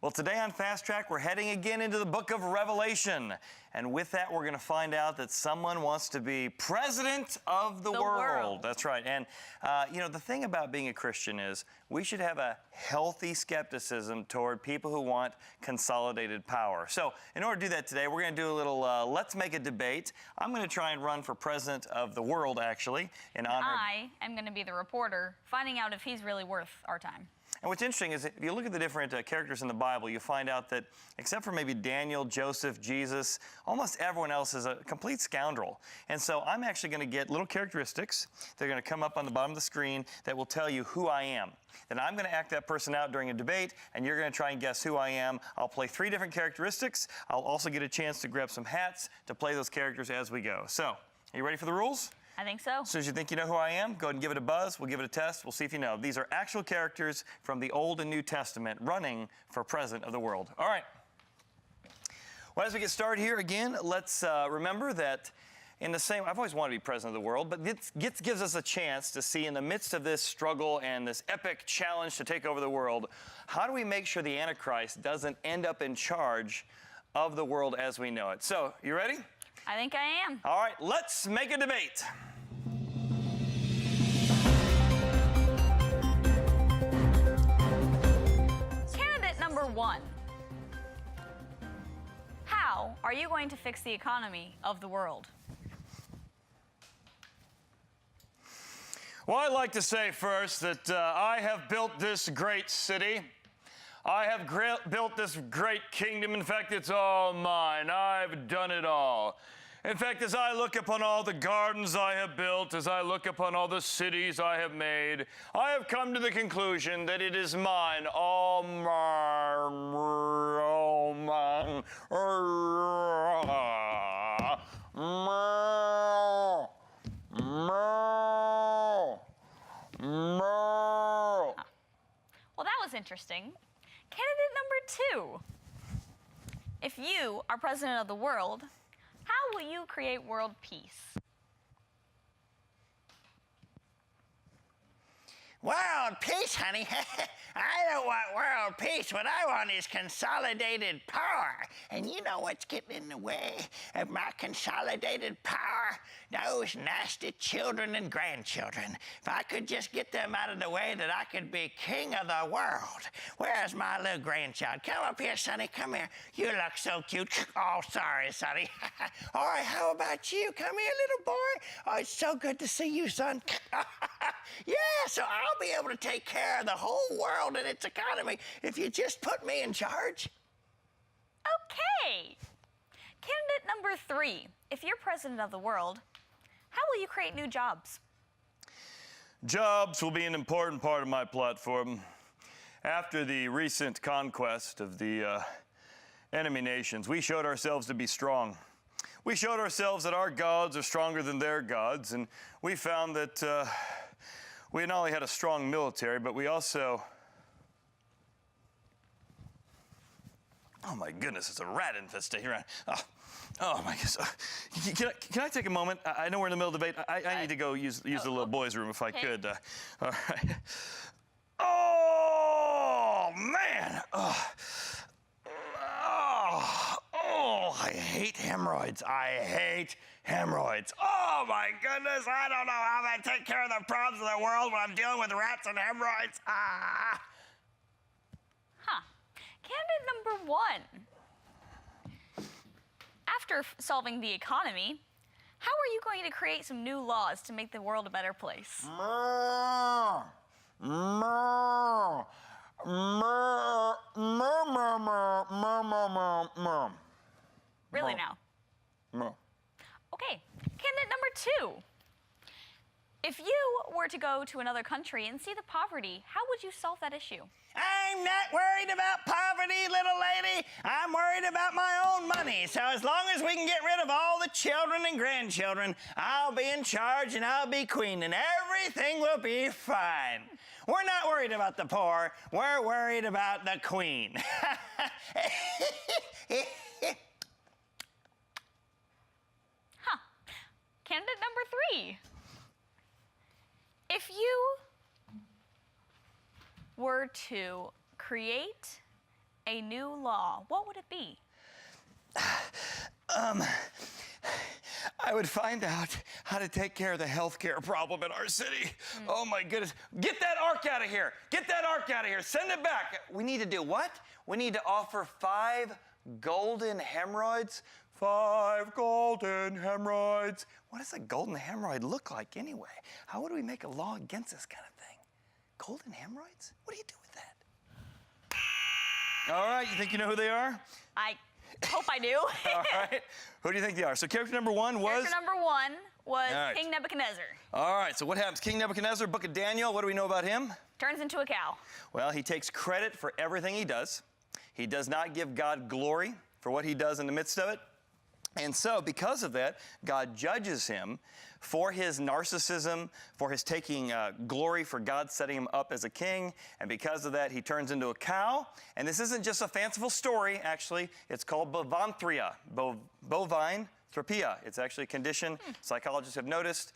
Well, today on Fast Track, we're heading again into the book of Revelation. And with that, we're going to find out that someone wants to be president of the world. That's right. And, the thing about being a Christian is we should have a healthy skepticism toward people who want consolidated power. So in order to do that today, we're going to do a little let's make a debate. I'm going to try and run for president of the world, actually, in honor of... I am going to be the reporter, finding out if he's really worth our time. And what's interesting is if you look at the different characters in the Bible, you find out that except for maybe Daniel, Joseph, Jesus, almost everyone else is a complete scoundrel. And so I'm actually going to get little characteristics. They're going to come up on the bottom of the screen that will tell you who I am. Then I'm going to act that person out during a debate, and you're going to try and guess who I am. I'll play 3 different characteristics. I'll also get a chance to grab some hats to play those characters as we go. So, are you ready for the rules? I think so. As soon as you think you know who I am, go ahead and give it a buzz. We'll give it a test. We'll see if you know. These are actual characters from the Old and New Testament running for president of the world. All right. Well, as we get started here again, let's remember that in the same, I've always wanted to be president of the world, but this gives us a chance to see in the midst of this struggle and this epic challenge to take over the world, how do we make sure the Antichrist doesn't end up in charge of the world as we know it? So, you ready? I think I am. All right, let's make a debate. Candidate number 1. How are you going to fix the economy of the world? Well, I'd like to say first that I have built this great city. I have built this great kingdom. In fact, it's all mine. I've done it all. In fact, as I look upon all the gardens I have built, as I look upon all the cities I have made, I have come to the conclusion that it is mine, all mine, all mine. Well, that was interesting. Candidate number 2. If you are president of the world, how will you create world peace? World peace, honey? I don't want world peace. What I want is consolidated power. And you know what's getting in the way of my consolidated power? Those nasty children and grandchildren. If I could just get them out of the way, that I could be king of the world. Where's my little grandchild? Come up here, Sonny. Come here. You look so cute. Oh, sorry, Sonny. All right, how about you? Come here, little boy. Oh, it's so good to see you, son. Yeah, so I'll be able to take care of the whole world and its economy if you just put me in charge. Okay. Candidate number 3. If you're president of the world, how will you create new jobs? Jobs will be an important part of my platform. After the recent conquest of the enemy nations, we showed ourselves to be strong. We showed ourselves that our gods are stronger than their gods, and we found that we not only had a strong military, but we also... Oh my goodness, it's a rat infestation. Oh my goodness. Can I take a moment? I know we're in the middle of debate. I need to go use the little boys' room if I could. All right. Oh, man. I hate hemorrhoids. I hate hemorrhoids. Oh my goodness, I don't know how I take care of the problems of the world when I'm dealing with rats and hemorrhoids. Candidate number 1. After solving the economy, how are you going to create some new laws to make the world a better place? Really now? No. Okay, candidate number 2. If you were to go to another country and see the poverty, how would you solve that issue? I'm not worried about poverty, little lady. I'm worried about my own money. So as long as we can get rid of all the children and grandchildren, I'll be in charge and I'll be queen and everything will be fine. We're not worried about the poor. We're worried about the queen. Candidate number 3. If you were to create a new law, what would it be? I would find out how to take care of the healthcare problem in our city. Oh my goodness. Get that ark out of here. Get that ark out of here. Send it back. We need to do what? We need to offer 5 golden hemorrhoids. 5 golden hemorrhoids. What does a golden hemorrhoid look like anyway? How would we make a law against this kind of thing? Golden hemorrhoids? What do you do with that? All right, you think you know who they are? I hope I do. All right. Who do you think they are? So character number 1 was? Character number 1 was All right. King Nebuchadnezzar. All right, so what happens? King Nebuchadnezzar, Book of Daniel, what do we know about him? Turns into a cow. Well, he takes credit for everything he does. He does not give God glory for what he does in the midst of it. And so, because of that, God judges him for his narcissism, for his taking glory for God setting him up as a king. And because of that, he turns into a cow. And this isn't just a fanciful story, actually. It's called bovanthria, bovine thrapia. It's actually a condition psychologists have noticed.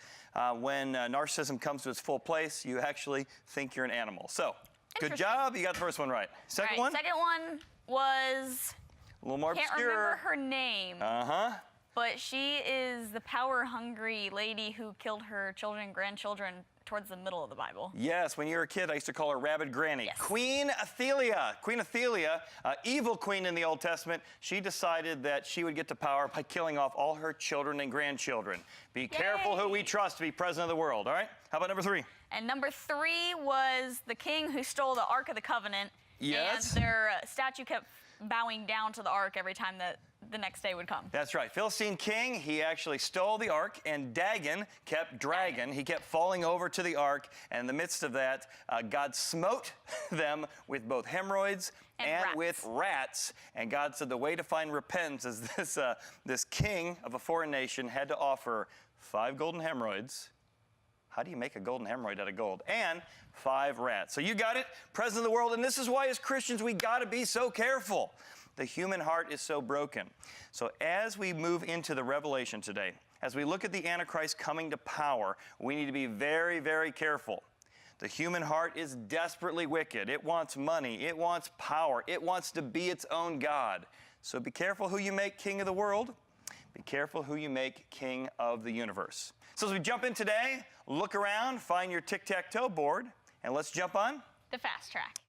When narcissism comes to its full place, you actually think you're an animal. So, good job. You got the first one right. Second one? Second one was... A little more Can't obscure. remember her name. Uh-huh. But she is the power-hungry lady who killed her children and grandchildren towards the middle of the Bible. Yes, when you were a kid, I used to call her Rabid Granny. Yes. Queen Athaliah. Queen Athaliah, evil queen in the Old Testament, she decided that she would get to power by killing off all her children and grandchildren. Be careful who we trust to be president of the world, all right? How about number 3? And number 3 was the king who stole the Ark of the Covenant. Yes. And their statue kept bowing down to the ark every time that the next day would come. That's right. Philistine king, he actually stole the ark, and Dagon kept dragging. He kept falling over to the ark, and in the midst of that, God smote them with both hemorrhoids and rats. with rats. And God said the way to find repentance is this king of a foreign nation had to offer 5 golden hemorrhoids. How do you make a golden hemorrhoid out of gold? And 5 rats. So you got it, president of the world, and this is why as Christians we got to be so careful. The human heart is so broken. So as we move into the Revelation today, as we look at the Antichrist coming to power, we need to be very, very careful. The human heart is desperately wicked. It wants money. It wants power. It wants to be its own God. So be careful who you make king of the world. Be careful who you make king of the universe. So as we jump in today, look around, find your tic-tac-toe board, and let's jump on The fast track.